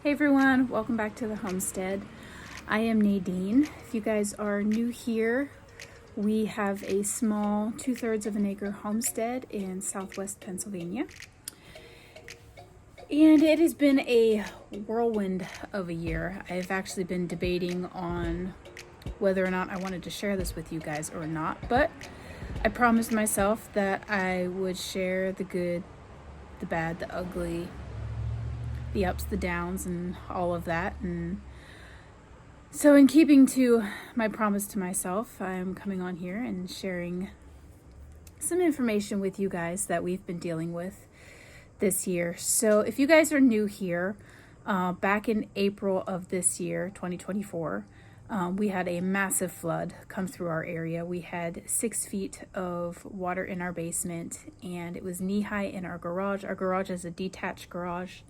Hey everyone, welcome back to the homestead. I am Nadine. If you guys are new here, we have a small 2/3 of an acre homestead in southwest Pennsylvania. And it has been a whirlwind of a year. I've actually been debating on whether or not I wanted to share this with you guys or not, but I promised myself that I would share the good, the bad, the ugly, the ups, the downs, and all of that. And so in keeping to my promise to myself, I'm coming on here and sharing some information with you guys that we've been dealing with this year. So if you guys are new here, back in April of this year, 2024, we had a massive flood come through our area. We had 6 feet of water in our basement, and it was knee-high in our garage. Our garage is a detached garage,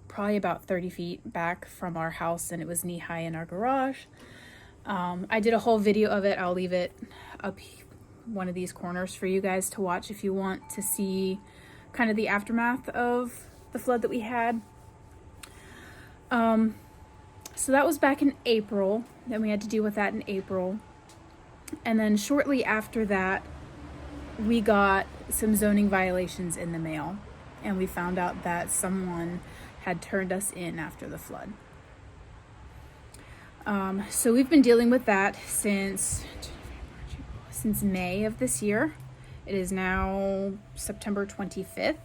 probably about 30 feet back from our house, and it was knee-high in our garage. I did a whole video of it. I'll leave it up one of these corners for you guys to watch if you want to see kind of the aftermath of the flood that we had. So that was back in April. Then we had to deal with that in April. And then shortly after that, we got some zoning violations in the mail. And we found out that someone had turned us in after the flood. So we've been dealing with that since May of this year. It is now September 25th.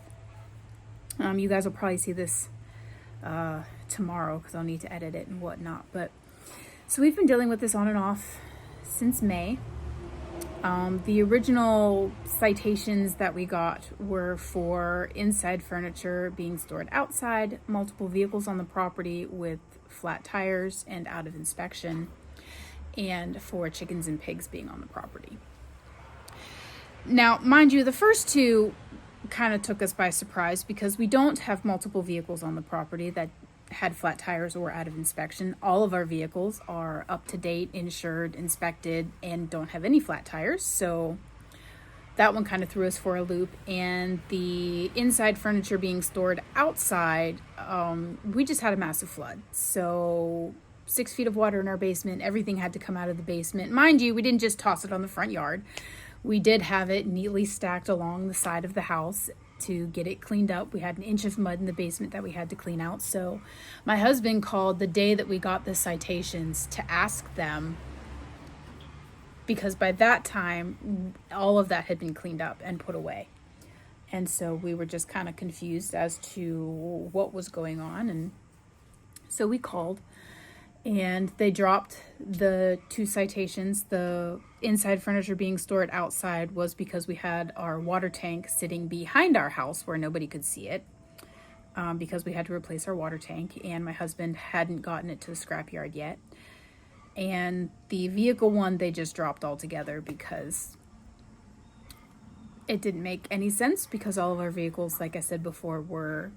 You guys will probably see this tomorrow because I'll need to edit it and whatnot. But so we've been dealing with this on and off since May. The original citations that we got were for inside furniture being stored outside, multiple vehicles on the property with flat tires and out of inspection, and for chickens and pigs being on the property. Now, mind you, the first two kind of took us by surprise because we don't have multiple vehicles on the property that had flat tires or out of inspection. All of our vehicles are up to date, insured, inspected, and don't have any flat tires. So that one kind of threw us for a loop. And the inside furniture being stored outside, we just had a massive flood. So 6 feet of water in our basement, everything had to come out of the basement. Mind you, we didn't just toss it on the front yard. We did have it neatly stacked along the side of the house to get it cleaned up. We had an inch of mud in the basement that we had to clean out. So my husband called the day that we got the citations to ask them, because by that time, all of that had been cleaned up and put away. And so we were just kind of confused as to what was going on. And so we called, and they dropped the 2 citations. The inside furniture being stored outside was because we had our water tank sitting behind our house where nobody could see it, because we had to replace our water tank, and my husband hadn't gotten it to the scrapyard yet. And the vehicle one, they just dropped altogether because it didn't make any sense, because all of our vehicles, like I said before,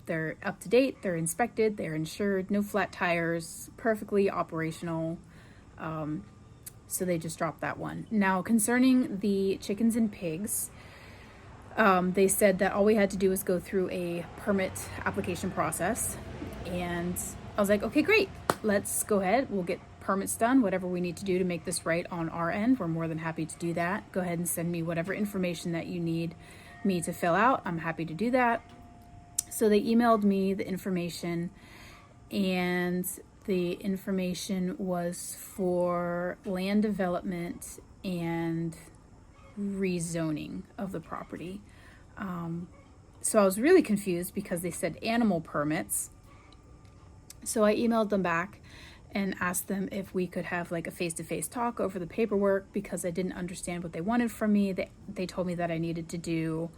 they're up to date, they're inspected, they're insured, no flat tires, perfectly operational. So they just dropped that one. Now, concerning the chickens and pigs, they said that all we had to do was go through a permit application process. And I was like, okay, great. Let's go ahead. We'll get permits done, whatever we need to do to make this right on our end. We're more than happy to do that. Go ahead and send me whatever information that you need me to fill out. I'm happy to do that. So they emailed me the information, and the information was for land development and rezoning of the property. So I was really confused because they said animal permits. So I emailed them back and asked them if we could have like a face-to-face talk over the paperwork, because I didn't understand what they wanted from me. They told me that I needed to do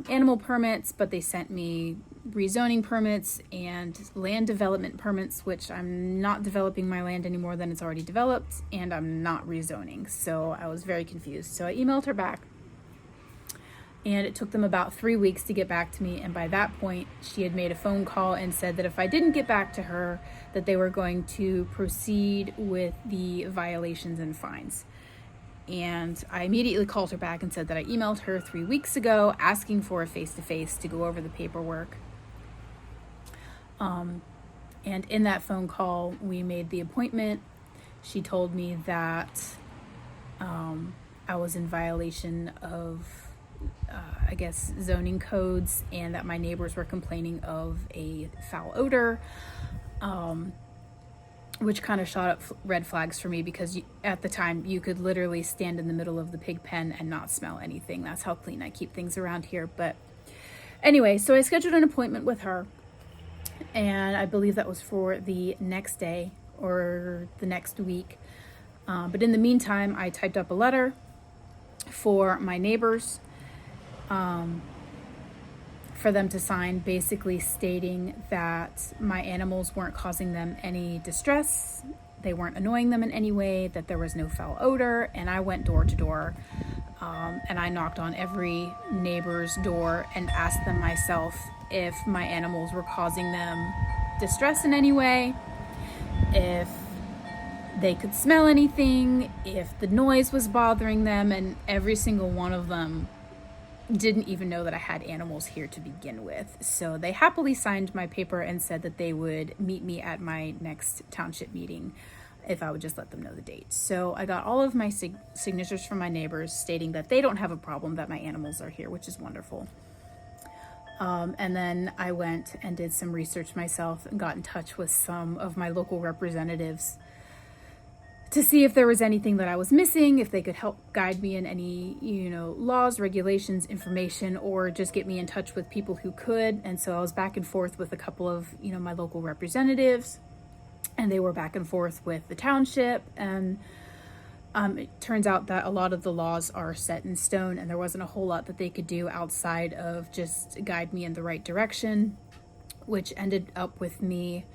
animal permits, but they sent me rezoning permits and land development permits, which I'm not developing my land any more than it's already developed, and I'm not rezoning. So I was very confused. So I emailed her back, and it took them about 3 weeks to get back to me. And by that point, she had made a phone call and said that if I didn't get back to her, that they were going to proceed with the violations and fines. And I immediately called her back and said that I emailed her 3 weeks ago asking for a face-to-face to go over the paperwork. And in that phone call, we made the appointment. She told me that I was in violation of, I guess, zoning codes, and that my neighbors were complaining of a foul odor, which kind of shot up red flags for me, because at the time you could literally stand in the middle of the pig pen and not smell anything. That's how clean I keep things around here. But anyway, so I scheduled an appointment with her, and I believe that was for the next day or the next week. But in the meantime, I typed up a letter for my neighbors, for them to sign, basically stating that my animals weren't causing them any distress, they weren't annoying them in any way, that there was no foul odor. And I went door to door, and I knocked on every neighbor's door and asked them myself if my animals were causing them distress in any way, if they could smell anything, if the noise was bothering them, and every single one of them didn't even know that I had animals here to begin with. So they happily signed my paper and said that they would meet me at my next township meeting if I would just let them know the date. So I got all of my signatures from my neighbors stating that they don't have a problem that my animals are here, which is wonderful. And then I went and did some research myself and got in touch with some of my local representatives to see if there was anything that I was missing, if they could help guide me in any, laws, regulations, information, or just get me in touch with people who could. And so I was back and forth with a couple of, my local representatives, and they were back and forth with the township. And it turns out that a lot of the laws are set in stone, and there wasn't a whole lot that they could do outside of just guide me in the right direction, which ended up with me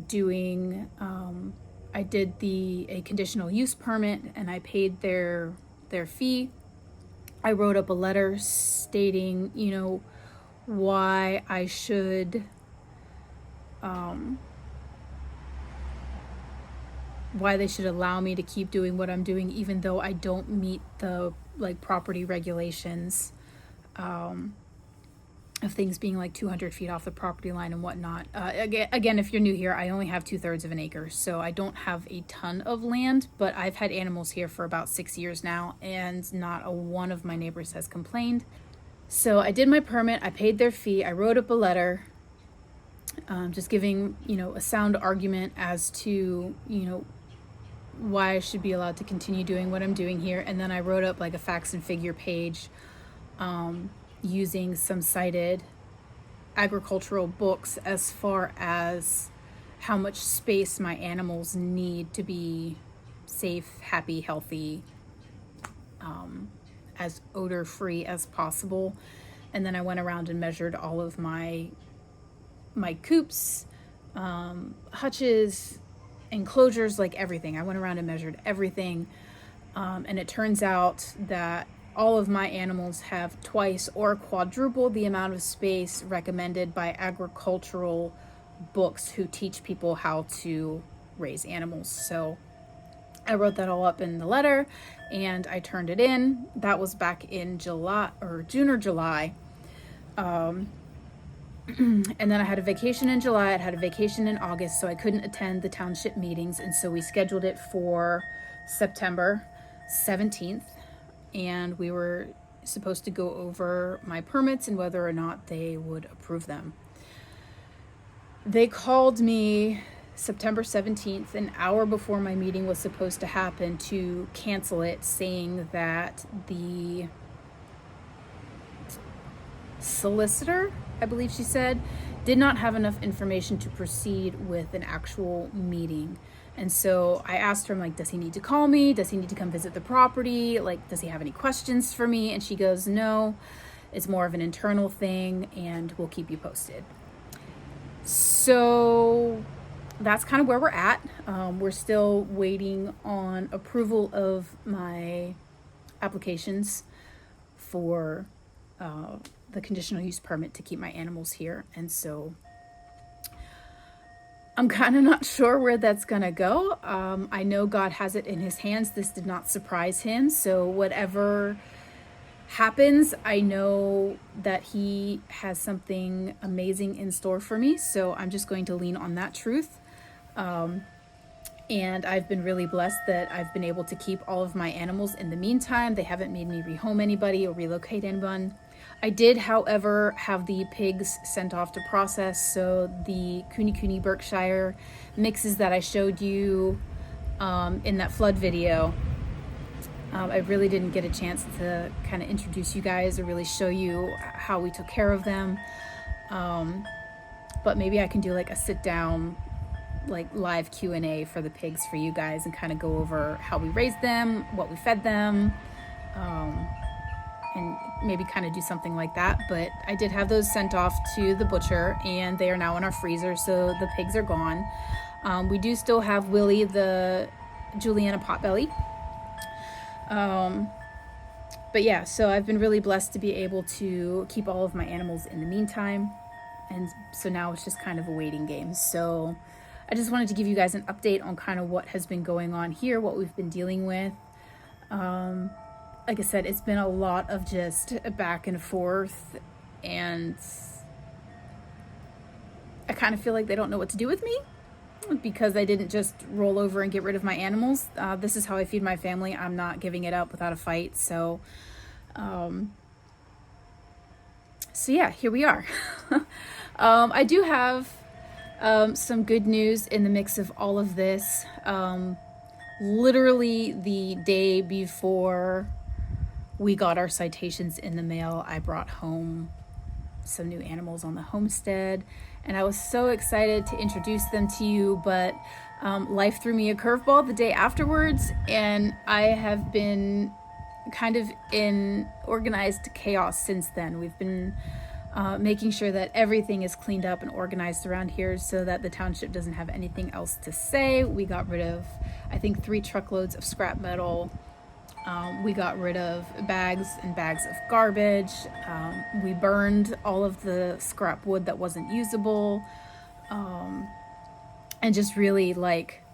doing, I did a conditional use permit, and I paid their fee. I wrote up a letter stating, why I should, why they should allow me to keep doing what I'm doing, even though I don't meet the property regulations, of things being 200 feet off the property line and whatnot. Again, if you're new here, I only have 2/3 of an acre, so I don't have a ton of land, but I've had animals here for about 6 years now, and not a one of my neighbors has complained. So I did my permit, I paid their fee, I wrote up a letter, just giving, a sound argument as to, why I should be allowed to continue doing what I'm doing here. And then I wrote up a facts and figure page, using some cited agricultural books as far as how much space my animals need to be safe, happy, healthy, as odor free as possible. And then I went around and measured all of my coops, hutches, enclosures, everything. I went around and measured everything. And it turns out that all of my animals have twice or quadruple the amount of space recommended by agricultural books who teach people how to raise animals. So I wrote that all up in the letter, and I turned it in. That was back in June or July. And then I had a vacation in July, I had a vacation in August, so I couldn't attend the township meetings. And so we scheduled it for September 17th. And we were supposed to go over my permits and whether or not they would approve them. They called me September 17th, an hour before my meeting was supposed to happen, to cancel it, saying that the solicitor, I believe she said, did not have enough information to proceed with an actual meeting. And so I asked her, does he need to call me? Does he need to come visit the property? Does he have any questions for me? And she goes, no, it's more of an internal thing, and we'll keep you posted. So that's kind of where we're at. We're still waiting on approval of my applications for the conditional use permit to keep my animals here. And so I'm kind of not sure where that's going to go. I know God has it in his hands. This did not surprise him. So whatever happens, I know that he has something amazing in store for me. So I'm just going to lean on that truth. And I've been really blessed that I've been able to keep all of my animals in the meantime. They haven't made me rehome anybody or relocate anyone. I did, however, have the pigs sent off to process. So the Kuni Berkshire mixes that I showed you in that flood video, I really didn't get a chance to kind of introduce you guys or really show you how we took care of them. But maybe I can do like a sit down, like live Q&A for the pigs for you guys and kind of go over how we raised them, what we fed them, and maybe kind of do something like that. But I did have those sent off to the butcher and they are now in our freezer, so the pigs are gone. We do still have Willie, the Juliana potbelly. But yeah, so I've been really blessed to be able to keep all of my animals in the meantime. And so now it's just kind of a waiting game. So I just wanted to give you guys an update on kind of what has been going on here, what we've been dealing with. Like I said, it's been a lot of just back and forth, and I kind of feel like they don't know what to do with me because I didn't just roll over and get rid of my animals. This is how I feed my family. I'm not giving it up without a fight. So yeah, here we are. I do have some good news in the mix of all of this. Literally the day before we got our citations in the mail, I brought home some new animals on the homestead, and I was so excited to introduce them to you, but life threw me a curveball the day afterwards, and I have been kind of in organized chaos since then. We've been making sure that everything is cleaned up and organized around here so that the township doesn't have anything else to say. We got rid of, I think, 3 truckloads of scrap metal. We got rid of bags and bags of garbage. We burned all of the scrap wood that wasn't usable, and just really like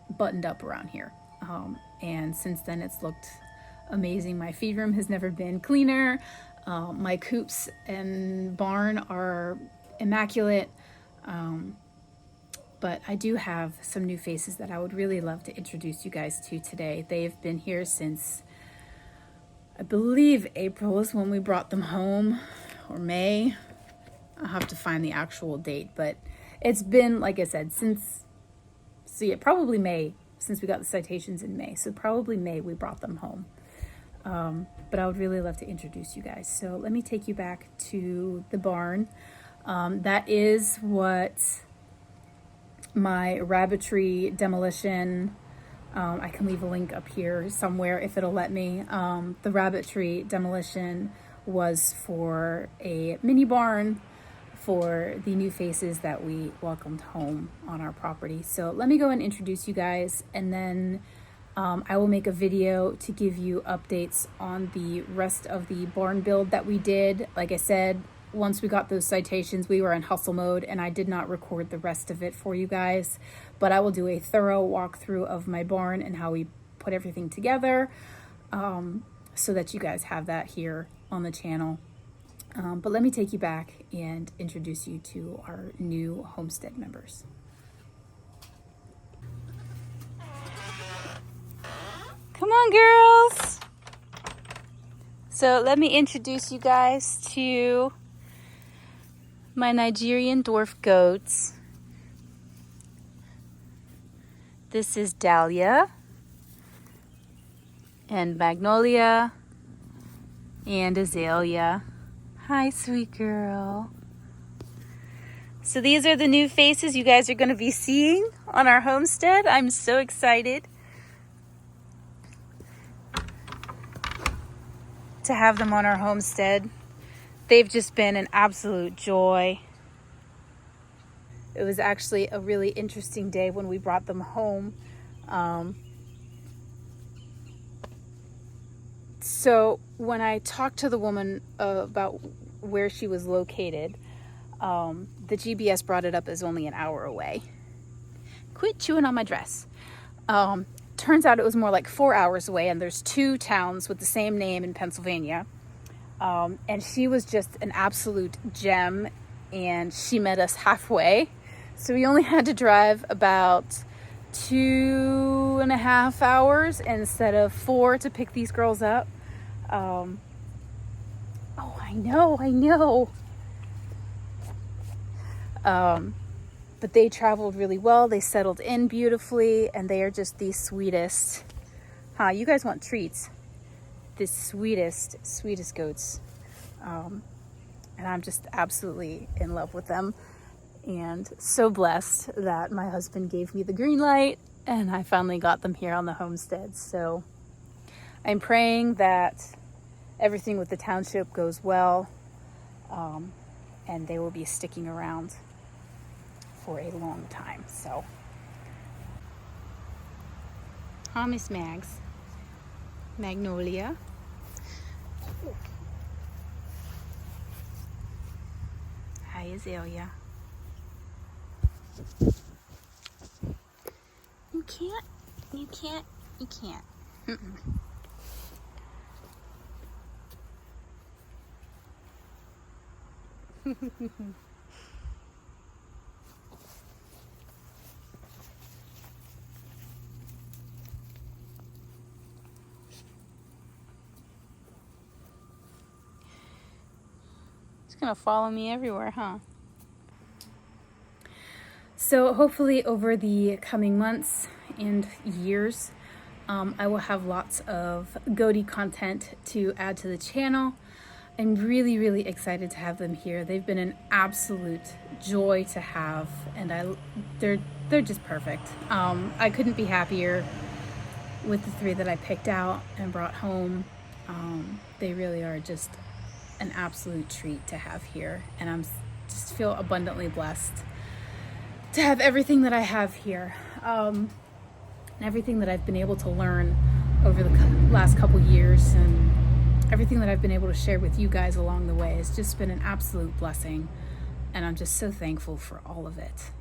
buttoned up around here. And since then it's looked amazing. My feed room has never been cleaner. My coops and barn are immaculate. But I do have some new faces that I would really love to introduce you guys to today. They've been here since, I believe, April is when we brought them home, or May. I'll have to find the actual date, but it's been, like I said, probably May, since we got the citations in May. So probably May we brought them home. But I would really love to introduce you guys. So let me take you back to the barn. That is what my rabbitry demolition, I can leave a link up here somewhere if it'll let me. The rabbitry demolition was for a mini barn for the new faces that we welcomed home on our property. So let me go and introduce you guys, and then I will make a video to give you updates on the rest of the barn build that we did. Like I said, once we got those citations, we were in hustle mode, and I did not record the rest of it for you guys, but I will do a thorough walkthrough of my barn and how we put everything together, so that you guys have that here on the channel. But let me take you back and introduce you to our new homestead members. Come on, girls. So let me introduce you guys to my Nigerian dwarf goats. This is Dahlia and Magnolia and Azalea. Hi, sweet girl. So these are the new faces you guys are going to be seeing on our homestead. I'm so excited to have them on our homestead. They've just been an absolute joy. It was actually a really interesting day when we brought them home. So when I talked to the woman about where she was located, the GPS brought it up as only an hour away. Quit chewing on my dress. turns out it was more like 4 hours away, and there's 2 towns with the same name in Pennsylvania. And she was just an absolute gem, and she met us halfway. So we only had to drive about 2.5 hours instead of 4 to pick these girls up. Oh, I know. But they traveled really well. They settled in beautifully, and they are just the sweetest. You guys want treats. The sweetest goats. And I'm just absolutely in love with them, and so blessed that my husband gave me the green light and I finally got them here on the homestead. So I'm praying that everything with the township goes well, and they will be sticking around for a long time. So, hi, Miss Mags. Magnolia. Hi, Azalea. You can't. It's gonna follow me everywhere, huh? So hopefully over the coming months and years, I will have lots of goatee content to add to the channel. I'm really, really excited to have them here. They've been an absolute joy to have, and they're just perfect. I couldn't be happier with the 3 that I picked out and brought home. They really are just an absolute treat to have here, and I'm just feel abundantly blessed to have everything that I have here, and everything that I've been able to learn over the last couple years, and everything that I've been able to share with you guys along the way has just been an absolute blessing, and I'm just so thankful for all of it.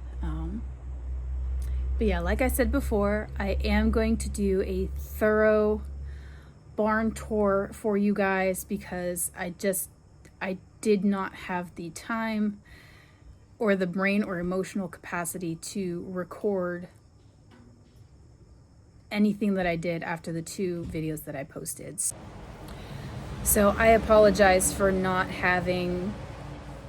But yeah, like I said before, I am going to do a thorough barn tour for you guys, because I did not have the time or the brain or emotional capacity to record anything that I did after the 2 videos that I posted. So I apologize for not having,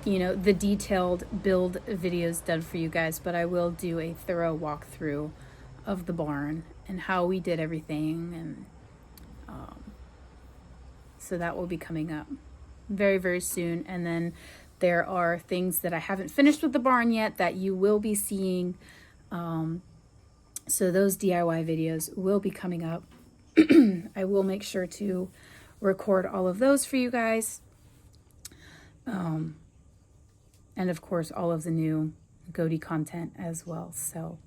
the detailed build videos done for you guys, but I will do a thorough walkthrough of the barn and how we did everything, and so that will be coming up very, very soon. And then there are things that I haven't finished with the barn yet that you will be seeing. So those DIY videos will be coming up. I will make sure to record all of those for you guys. And of course, all of the new goatee content as well. So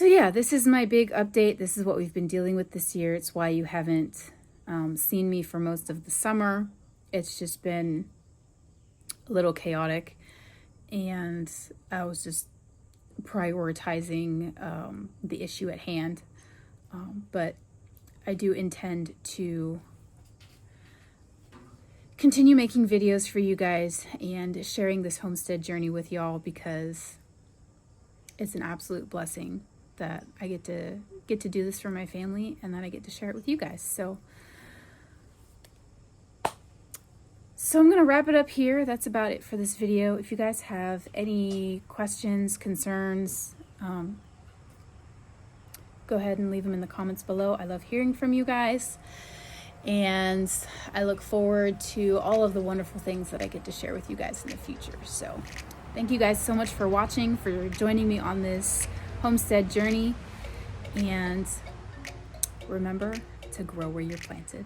yeah, this is my big update. This is what we've been dealing with this year. It's why you haven't seen me for most of the summer. It's just been a little chaotic, and I was just prioritizing the issue at hand. But I do intend to continue making videos for you guys and sharing this homestead journey with y'all, because it's an absolute blessing that I get to do this for my family, and that I get to share it with you guys. So I'm going to wrap it up here. That's about it for this video. If you guys have any questions, concerns, go ahead and leave them in the comments below. I love hearing from you guys, and I look forward to all of the wonderful things that I get to share with you guys in the future. So thank you guys so much for watching, for joining me on this homestead journey, and remember to grow where you're planted.